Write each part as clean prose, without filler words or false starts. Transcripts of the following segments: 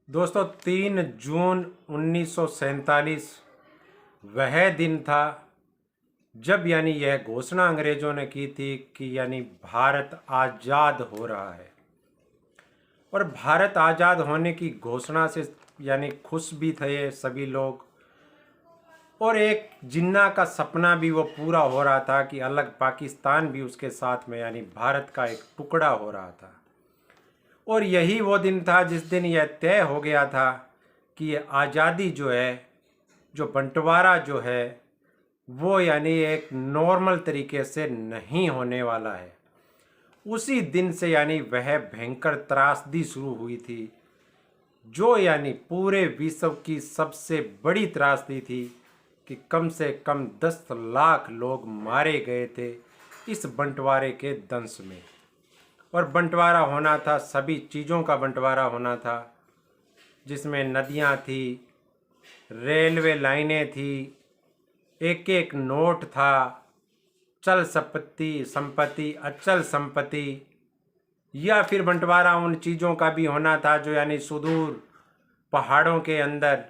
दोस्तों 3 जून 1947 वह दिन था जब यह घोषणा अंग्रेजों ने की थी कि भारत आज़ाद हो रहा है। और भारत आज़ाद होने की घोषणा से खुश भी थे सभी लोग। और एक जिन्ना का सपना भी वो पूरा हो रहा था कि अलग पाकिस्तान भी उसके साथ में भारत का एक टुकड़ा हो रहा था। और यही वो दिन था जिस दिन यह तय हो गया था कि ये आज़ादी जो है, जो बंटवारा जो है, वो एक नॉर्मल तरीके से नहीं होने वाला है। उसी दिन से वह भयंकर त्रासदी शुरू हुई थी, जो पूरे विश्व की सबसे बड़ी त्रासदी थी कि कम से कम 10 लाख लोग मारे गए थे इस बंटवारे के दंश में। और बंटवारा होना था, सभी चीज़ों का बंटवारा होना था, जिसमें नदियाँ थी, रेलवे लाइनें थी, एक एक नोट था, चल संपत्ति अचल संपत्ति, या फिर बंटवारा उन चीज़ों का भी होना था जो सुदूर पहाड़ों के अंदर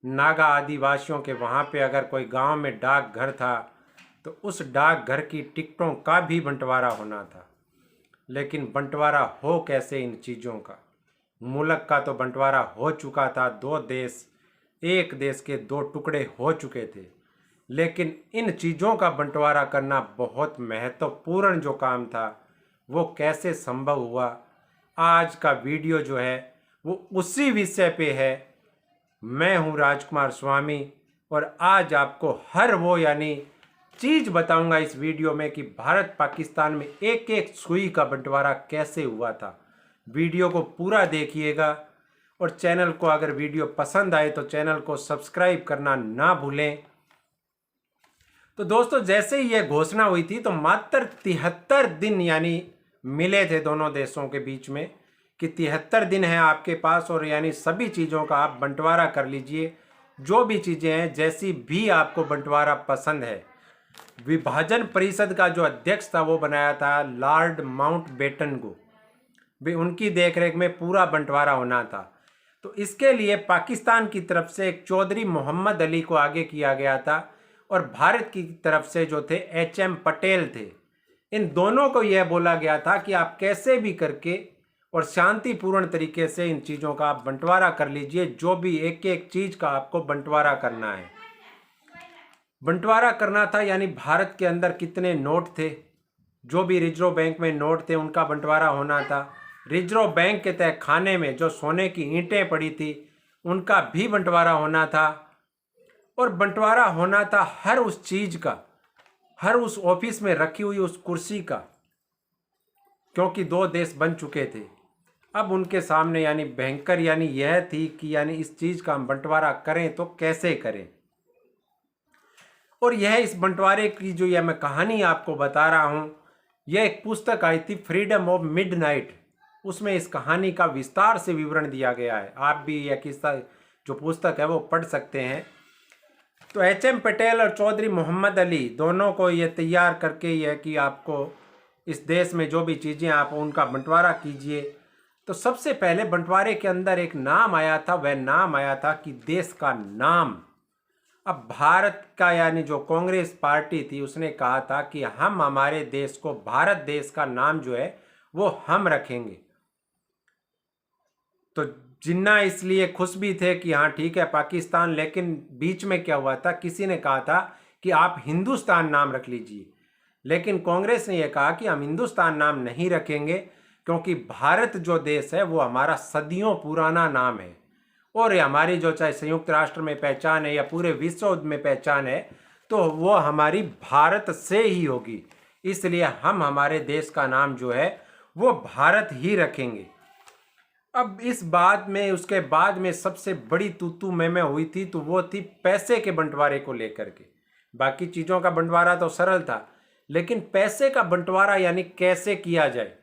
नागा आदिवासियों के वहाँ पे अगर कोई गांव में डाक घर था तो उस डाक घर की टिकटों का भी बंटवारा होना था। लेकिन बंटवारा हो कैसे इन चीज़ों का? मुल्क का तो बंटवारा हो चुका था, दो देश, एक देश के दो टुकड़े हो चुके थे। लेकिन इन चीज़ों का बंटवारा करना बहुत महत्वपूर्ण जो काम था, वो कैसे संभव हुआ? आज का वीडियो जो है वो उसी विषय पे है। मैं हूँ राजकुमार स्वामी और आज आपको हर वो चीज़ बताऊंगा इस वीडियो में कि भारत पाकिस्तान में एक एक सुई का बंटवारा कैसे हुआ था। वीडियो को पूरा देखिएगा और चैनल को, अगर वीडियो पसंद आए तो चैनल को सब्सक्राइब करना ना भूलें। तो दोस्तों, जैसे ही यह घोषणा हुई थी तो मात्र 73 दिन मिले थे दोनों देशों के बीच में कि 73 दिन है आपके पास और सभी चीज़ों का आप बंटवारा कर लीजिए, जो भी चीज़ें हैं, जैसी भी आपको बंटवारा पसंद है। विभाजन परिषद का जो अध्यक्ष था वो बनाया था लॉर्ड माउंटबेटन को, भी उनकी देखरेख में पूरा बंटवारा होना था। तो इसके लिए पाकिस्तान की तरफ से एक चौधरी मोहम्मद अली को आगे किया गया था और भारत की तरफ से जो थे HM पटेल थे। इन दोनों को यह बोला गया था कि आप कैसे भी करके और शांतिपूर्ण तरीके से इन चीज़ों का आप बंटवारा कर लीजिए, जो भी एक एक चीज़ का आपको बंटवारा करना है। बंटवारा करना था भारत के अंदर कितने नोट थे, जो भी रिजर्व बैंक में नोट थे उनका बंटवारा होना था। रिजर्व बैंक के तहत खाने में जो सोने की ईंटें पड़ी थी उनका भी बंटवारा होना था। और बंटवारा होना था हर उस चीज़ का, हर उस ऑफिस में रखी हुई उस कुर्सी का, क्योंकि दो देश बन चुके थे। अब उनके सामने भयंकर यह थी कि इस चीज़ का हम बंटवारा करें तो कैसे करें। और यह इस बंटवारे की जो मैं कहानी आपको बता रहा हूँ, यह एक पुस्तक आई थी फ्रीडम ऑफ मिडनाइट, उसमें इस कहानी का विस्तार से विवरण दिया गया है। आप भी यह किस्सा जो पुस्तक है वो पढ़ सकते हैं। तो HM पटेल और चौधरी मोहम्मद अली दोनों को ये तैयार करके यह कि आपको इस देश में जो भी चीज़ें आप उनका बंटवारा कीजिए। तो सबसे पहले बंटवारे के अंदर एक नाम आया था, वह नाम आया था कि देश का नाम। अब भारत का जो कांग्रेस पार्टी थी उसने कहा था कि हम हमारे देश को भारत देश का नाम जो है वो हम रखेंगे। तो जिन्ना इसलिए खुश भी थे कि हाँ ठीक है पाकिस्तान, लेकिन बीच में क्या हुआ था, किसी ने कहा था कि आप हिंदुस्तान नाम रख लीजिए। लेकिन कांग्रेस ने यह कहा कि हम हिंदुस्तान नाम नहीं रखेंगे, क्योंकि भारत जो देश है वो हमारा सदियों पुराना नाम है और हमारी जो चाहे संयुक्त राष्ट्र में पहचान है या पूरे विश्व में पहचान है तो वो हमारी भारत से ही होगी। इसलिए हम हमारे देश का नाम जो है वो भारत ही रखेंगे। अब इस बात में, उसके बाद में सबसे बड़ी तू मैं हुई थी, तो वो थी पैसे के बंटवारे को लेकर के। बाकी चीज़ों का बंटवारा तो सरल था, लेकिन पैसे का बंटवारा कैसे किया जाए।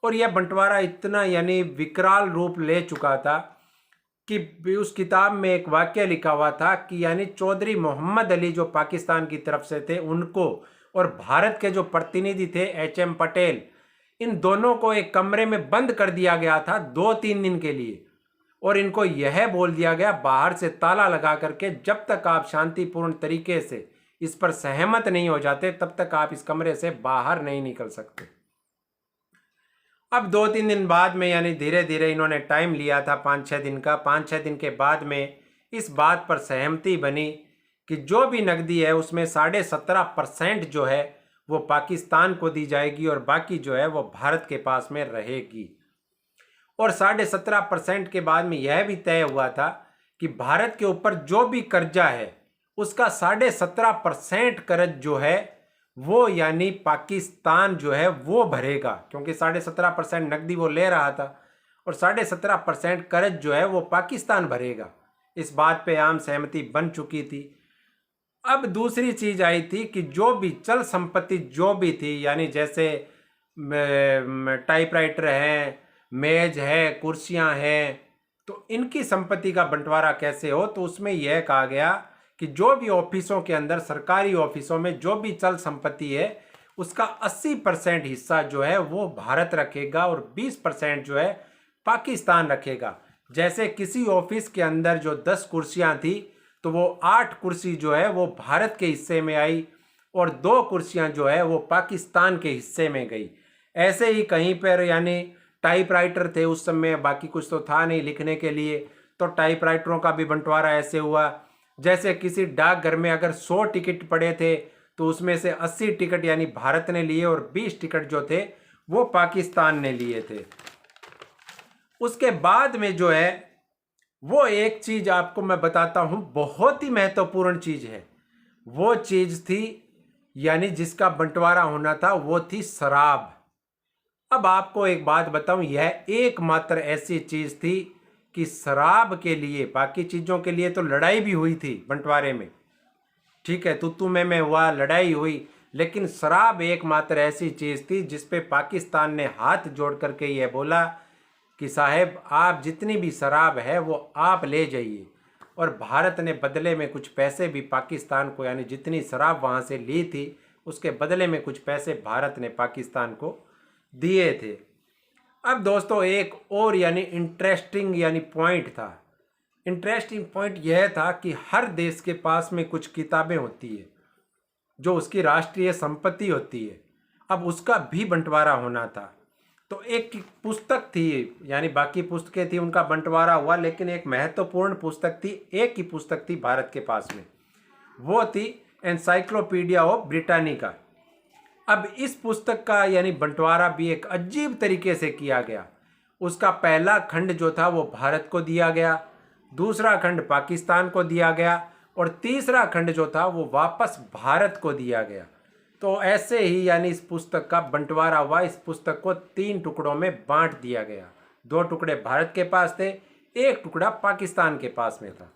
और यह बंटवारा इतना विकराल रूप ले चुका था कि उस किताब में एक वाक्य लिखा हुआ था कि चौधरी मोहम्मद अली जो पाकिस्तान की तरफ से थे उनको और भारत के जो प्रतिनिधि थे HM पटेल, इन दोनों को एक कमरे में बंद कर दिया गया था 2-3 दिन के लिए। और इनको यह बोल दिया गया बाहर से ताला लगा करके जब तक आप शांतिपूर्ण तरीके से इस पर सहमत नहीं हो जाते तब तक आप इस कमरे से बाहर नहीं निकल सकते। अब 2-3 दिन बाद में यानी धीरे धीरे इन्होंने टाइम लिया था 5-6 दिन का। 5-6 दिन के बाद में इस बात पर सहमति बनी कि जो भी नकदी है उसमें 17.5% जो है वो पाकिस्तान को दी जाएगी और बाकी जो है वो भारत के पास में रहेगी। और 17.5% के बाद में यह भी तय हुआ था कि भारत के ऊपर जो भी कर्जा है उसका 17.5% कर्ज जो है वो यानी पाकिस्तान जो है वो भरेगा, क्योंकि 17.5% नकदी वो ले रहा था और 17.5% कर्ज जो है वो पाकिस्तान भरेगा। इस बात पे आम सहमति बन चुकी थी। अब दूसरी चीज आई थी कि जो भी चल संपत्ति जो भी थी यानी जैसे टाइपराइटर हैं, मेज है, कुर्सियां हैं, तो इनकी संपत्ति का बंटवारा कैसे हो। तो उसमें यह कहा गया कि जो भी ऑफिसों के अंदर सरकारी ऑफिसों में जो भी चल संपत्ति है उसका 80% हिस्सा जो है वो भारत रखेगा और 20% जो है पाकिस्तान रखेगा। जैसे किसी ऑफिस के अंदर जो 10 कुर्सियां थी तो वो 8 कुर्सी जो है वो भारत के हिस्से में आई और 2 कुर्सियां जो है वो पाकिस्तान के हिस्से में गई। ऐसे ही कहीं पर यानी टाइपराइटर थे उस समय, बाकी कुछ तो था नहीं लिखने के लिए, तो टाइपराइटरों का भी बंटवारा ऐसे हुआ। जैसे किसी डाकघर में अगर 100 टिकट पड़े थे तो उसमें से 80 टिकट यानी भारत ने लिए और 20 टिकट जो थे वो पाकिस्तान ने लिए थे। उसके बाद में जो है वो एक चीज आपको मैं बताता हूं, बहुत ही महत्वपूर्ण चीज है। वो चीज थी यानी जिसका बंटवारा होना था वो थी शराब। अब आपको एक बात बताऊं, यह एकमात्र ऐसी चीज थी कि शराब के लिए, बाकी चीजों के लिए तो लड़ाई भी हुई थी बंटवारे में, ठीक है, तू मैं हुआ, लड़ाई हुई, लेकिन शराब एकमात्र ऐसी चीज थी जिस पे पाकिस्तान ने हाथ जोड़ करके यह बोला कि साहब आप जितनी भी शराब है वो आप ले जाइए। और भारत ने बदले में कुछ पैसे भी पाकिस्तान को, यानी जितनी शराब वहाँ से ली थी उसके बदले में कुछ पैसे भारत ने पाकिस्तान को दिए थे। अब दोस्तों एक और यानी इंटरेस्टिंग यानी पॉइंट था। इंटरेस्टिंग पॉइंट यह था कि हर देश के पास में कुछ किताबें होती है जो उसकी राष्ट्रीय संपत्ति होती है, अब उसका भी बंटवारा होना था। तो एक पुस्तक थी, यानी बाकी पुस्तकें थी उनका बंटवारा हुआ, लेकिन एक महत्वपूर्ण पुस्तक थी, एक ही पुस्तक थी भारत के पास में, वो थी एनसाइक्लोपीडिया ऑफ ब्रिटानिका। अब इस पुस्तक का यानी बंटवारा भी एक अजीब तरीके से किया गया। उसका पहला खंड जो था वो भारत को दिया गया, दूसरा खंड पाकिस्तान को दिया गया और तीसरा खंड जो था वो वापस भारत को दिया गया। तो ऐसे ही यानी इस पुस्तक का बंटवारा हुआ। इस पुस्तक को 3 टुकड़ों में बांट दिया गया। 2 टुकड़े भारत के पास थे, 1 टुकड़ा पाकिस्तान के पास में था।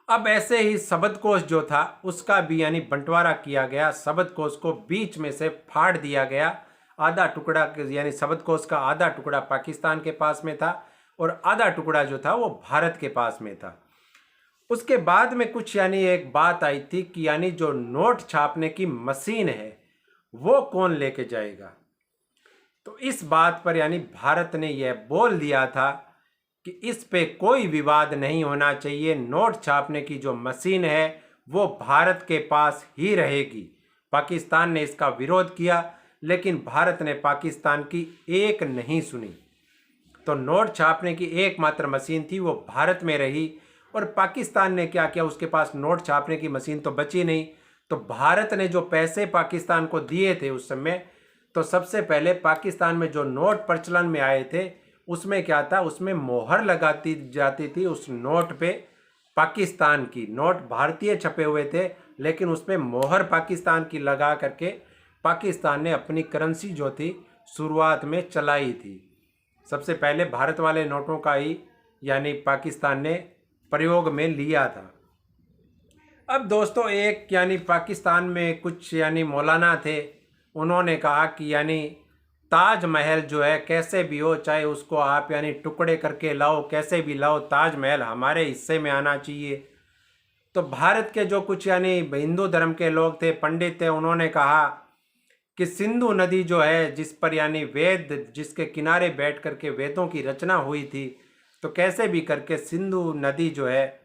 अब ऐसे ही शब्दकोश जो था उसका भी यानी बंटवारा किया गया। शब्दकोश को बीच में से फाड़ दिया गया। आधा टुकड़ा यानी शब्दकोश का आधा टुकड़ा पाकिस्तान के पास में था और आधा टुकड़ा जो था वो भारत के पास में था। उसके बाद में कुछ यानी एक बात आई थी कि यानी जो नोट छापने की मशीन है वो कौन लेके जाएगा। तो इस बात पर यानी भारत ने यह बोल दिया था कि इस पे कोई विवाद नहीं होना चाहिए। नोट छापने की जो मशीन है वो भारत के पास ही रहेगी। पाकिस्तान ने इसका विरोध किया लेकिन भारत ने पाकिस्तान की एक नहीं सुनी। तो नोट छापने की एकमात्र मशीन थी वो भारत में रही और पाकिस्तान ने क्या किया, उसके पास नोट छापने की मशीन तो बची नहीं। तो भारत ने जो पैसे पाकिस्तान को दिए थे उस समय, तो सबसे पहले पाकिस्तान में जो नोट प्रचलन में आए थे उसमें क्या था, उसमें मोहर लगाती जाती थी उस नोट पे पाकिस्तान की। नोट भारतीय छपे हुए थे लेकिन उसमें मोहर पाकिस्तान की लगा करके पाकिस्तान ने अपनी करेंसी जो थी शुरुआत में चलाई थी। सबसे पहले भारत वाले नोटों का ही यानी पाकिस्तान ने प्रयोग में लिया था। अब दोस्तों एक यानी पाकिस्तान में कुछ यानी मौलाना थे, उन्होंने कहा कि यानी ताजमहल जो है कैसे भी हो, चाहे उसको आप यानी टुकड़े करके लाओ, कैसे भी लाओ, ताजमहल हमारे हिस्से में आना चाहिए। तो भारत के जो कुछ यानी हिंदू धर्म के लोग थे, पंडित थे, उन्होंने कहा कि सिंधु नदी जो है जिस पर यानी वेद जिसके किनारे बैठ करके वेदों की रचना हुई थी, तो कैसे भी करके सिंधु नदी जो है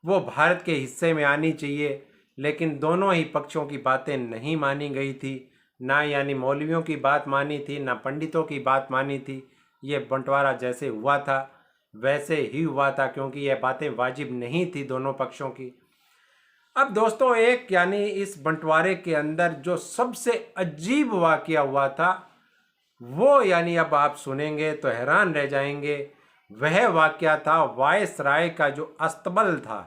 वो भारत के हिस्से में आनी चाहिए, लेकिन दोनों ही पक्षों की बातें नहीं मानी गई थी। ना यानी मौलवियों की बात मानी थी, ना पंडितों की बात मानी थी। ये बंटवारा जैसे हुआ था वैसे ही हुआ था, क्योंकि यह बातें वाजिब नहीं थी दोनों पक्षों की। अब दोस्तों एक यानी इस बंटवारे के अंदर जो सबसे अजीब वाकया हुआ था वो यानी अब आप सुनेंगे तो हैरान रह जाएंगे। वह वाकया था वायसराय का जो अस्तबल था,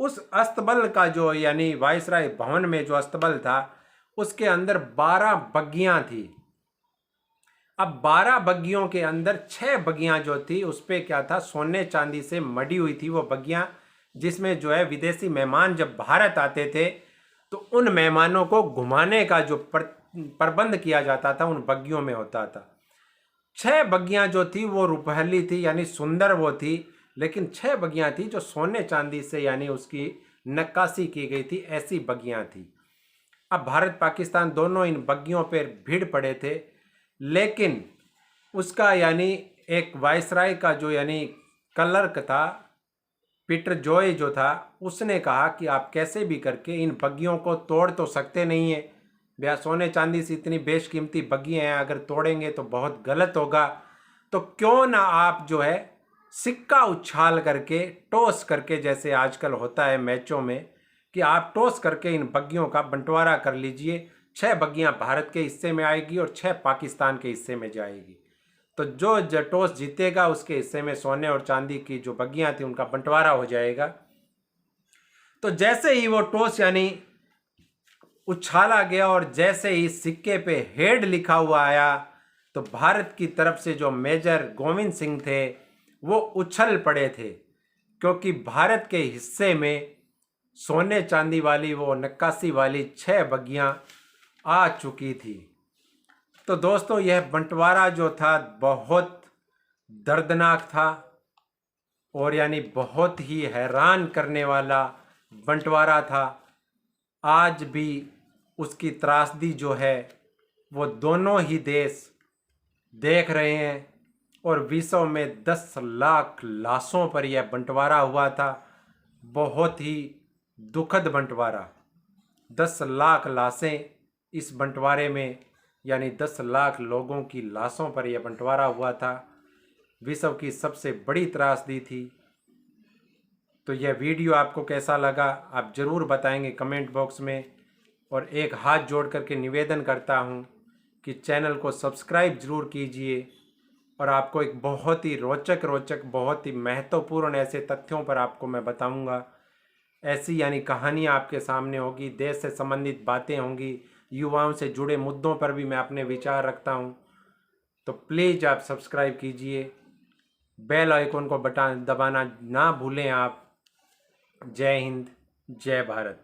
उस अस्तबल का जो यानी वायसराय भवन में जो अस्तबल था उसके अंदर 12 बग्गियां थी। अब 12 बग्गियों के अंदर 6 बग्गियां जो थी उस पर क्या था, सोने चांदी से मढ़ी हुई थी वो बग्गियां, जिसमें जो है विदेशी मेहमान जब भारत आते थे तो उन मेहमानों को घुमाने का जो प्रबंध किया जाता था उन बग्गियों में होता था। 6 बग्गियां जो थी वो रुपहली थी यानी सुंदर वो थी, लेकिन 6 बग्गियां थी जो सोने चांदी से यानी उसकी नक्काशी की गई थी, ऐसी बग्गियां थी। अब भारत पाकिस्तान दोनों इन बग्गियों पर भीड़ पड़े थे, लेकिन उसका यानी एक वायसराय का जो यानी क्लर्क था, पीटर जॉय जो था, उसने कहा कि आप कैसे भी करके इन बग्गियों को तोड़ तो सकते नहीं है भैया, सोने चांदी से इतनी बेशकीमती बग्गियां हैं, अगर तोड़ेंगे तो बहुत गलत होगा, तो क्यों ना आप जो है सिक्का उछाल करके टॉस करके, जैसे आजकल होता है मैचों में कि आप टॉस करके इन बग्गियों का बंटवारा कर लीजिए। 6 बग्गियां भारत के हिस्से में आएगी और 6 पाकिस्तान के हिस्से में जाएगी। तो जो टॉस जीतेगा उसके हिस्से में सोने और चांदी की जो बग्गियां थी उनका बंटवारा हो जाएगा। तो जैसे ही वो टॉस यानी उछाला गया और जैसे ही सिक्के पे हेड लिखा हुआ आया तो भारत की तरफ से जो मेजर गोविंद सिंह थे वो उछल पड़े थे, क्योंकि भारत के हिस्से में सोने चांदी वाली वो नक्काशी वाली 6 बग्गियां आ चुकी थी। तो दोस्तों यह बंटवारा जो था बहुत दर्दनाक था और यानी बहुत ही हैरान करने वाला बंटवारा था। आज भी उसकी त्रासदी जो है वो दोनों ही देश देख रहे हैं और विश्व में 10 लाख लाशों पर यह बंटवारा हुआ था। बहुत ही दुखद बंटवारा, 10 लाख लाशें इस बंटवारे में, यानी 10 लाख लोगों की लाशों पर यह बंटवारा हुआ था। विश्व की सबसे बड़ी त्रासदी थी। तो यह वीडियो आपको कैसा लगा आप ज़रूर बताएंगे कमेंट बॉक्स में, और एक हाथ जोड़ करके निवेदन करता हूँ कि चैनल को सब्सक्राइब ज़रूर कीजिए, और आपको एक बहुत ही रोचक बहुत ही महत्वपूर्ण ऐसे तथ्यों पर आपको मैं बताऊंगा। ऐसी यानी कहानियाँ आपके सामने होगी, देश से संबंधित बातें होंगी, युवाओं से जुड़े मुद्दों पर भी मैं अपने विचार रखता हूँ। तो प्लीज़ आप सब्सक्राइब कीजिए, बेल आइकन को दबाना ना भूलें आप। जय हिंद, जय भारत।